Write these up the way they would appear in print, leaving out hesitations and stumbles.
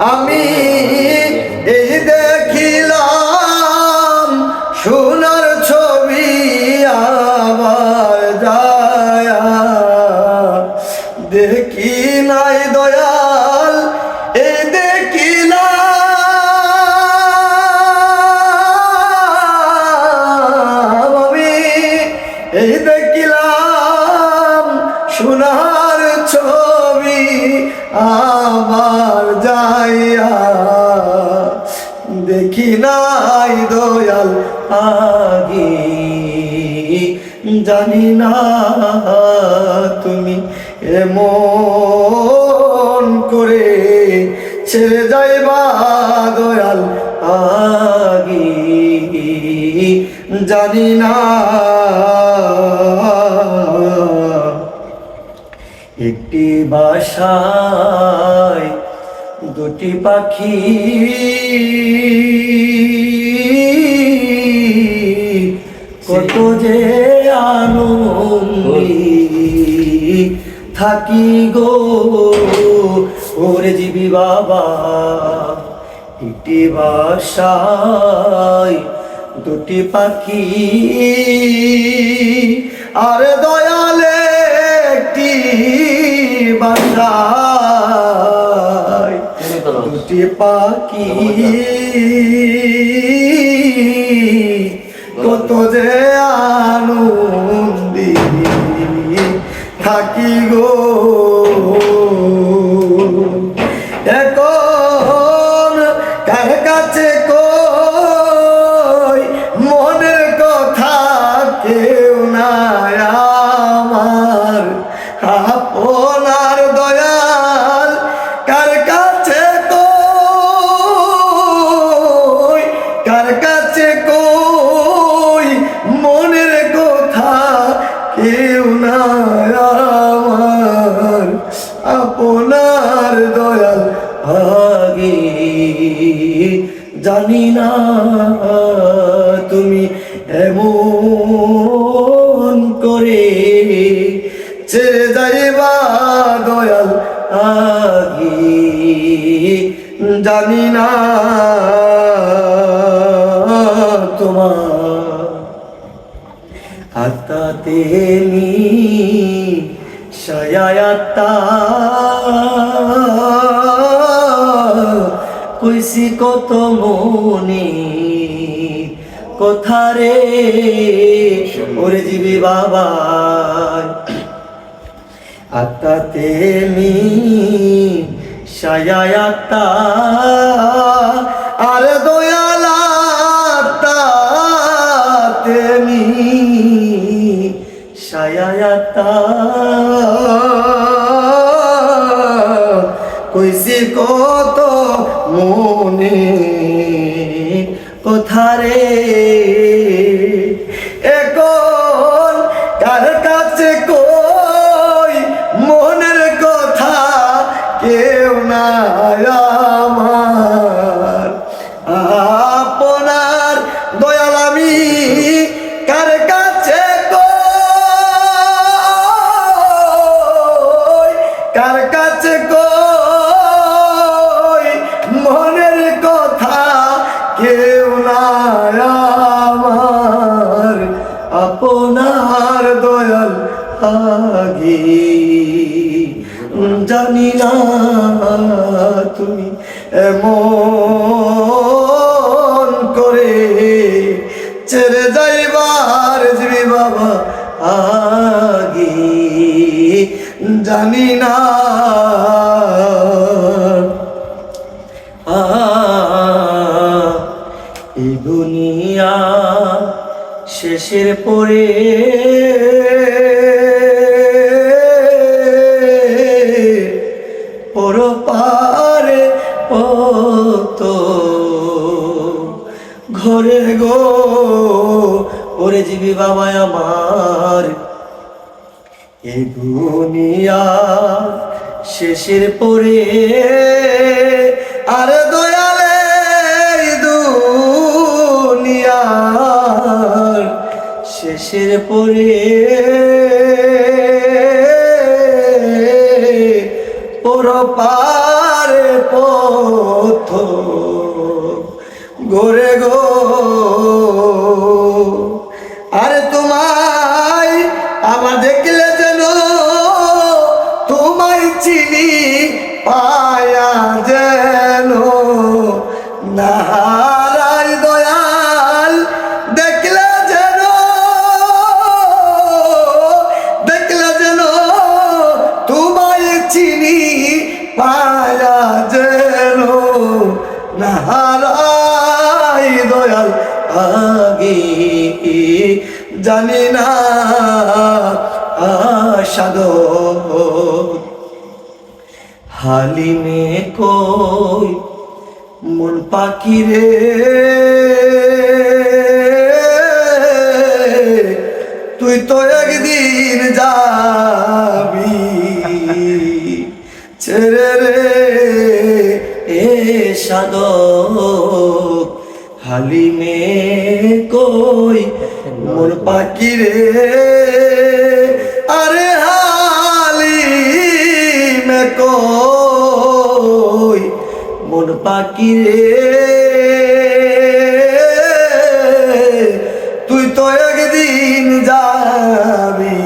আমি এই দেখিলাম সোনার ছবি আবার যায় দেখি নাই দয়াল এই দেখিলাম আমি এই দেখিলাম সোনার ছবি আবার যাইয়া দেখি নাই দয়াল আগে জানি না তুমি এমন করে ছেড়ে যাইবা দয়াল আগে জানি না একটি বাসায় দুটি পাখি কত যে আনন্দে থাকি গো ওরে জীবি বাবা একটি বাসায় দুটি পাখি আরে দয়ালে একটি বাসায় দুটি পাখি কত যে আনন্দে থাকি গো এখন কার কাছে কই মনের কথা কেউ নাই আমার আপনার দয়াল কার কাছে কই কার কাছে কই মনের কথা কেউ নাই আমার আপনার দয়াল আগে জানি না তুমি এমন করে ছেড়ে যাইবা দয়াল আগে জানি না তোমার আত্মাতে শায়াতা কইছি কত মনে কথা রে ওরে জীবি বাবা আত্মাতে শায়াতা আরে দয়ালা আত্মাতে শায়াতা কইছি কত মনে কথা রে এখন কার কাছে কই মনের কথা কেউ নাই আমার আপনার দয়াল আমি কার কাছে কই কার কাছে কই মনের কথা কেউ নাই আমার আপনার দয়াল আগে জানি না তুমি এমন করে ছেড়ে যাইবার জীবি বাবা আগে জানি না এই দুনিয়া শেষের পরে পরপারে পত ঘরে গো ওরে জীবি বাবা আমার এই দুনিয়া শেষের পরে আর দয়ালে দুনিয়ার শেষের পরে পরপারে জানি না সাধক হালিমে কই মন পাখি রে তুই তো একদিন যাবি ছেড়ে রে এ সাধক হালিমে কই মন পাখি রে আরে হালিমে কই মন পাখি রে তুই তো একদিন যাবি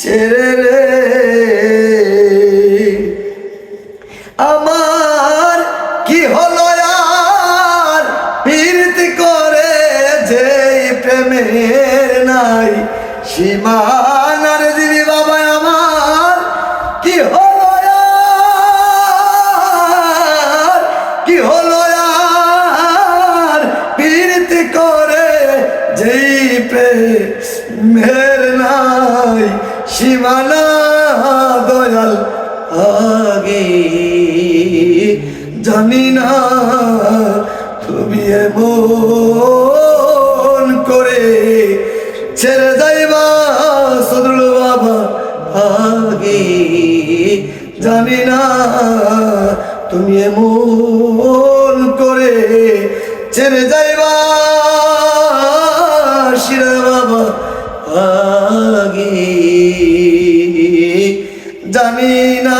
ছেড়ে রে আমার কি হলো আর প্রীতি করে যে প্রেমের নাই সীমানার দিবি বাবা আমার কি হলো আর কি হলো আর প্রীতি করে যেই প্রেমের নাই সীমানা দয়াল আগে জানি না তুমি এমন করে ছেড়ে যাইবা সদরুল বাবা আগে জানি না তুমি এমন করে ছেড়ে যাইবা শিরা বাবা আগে জানি না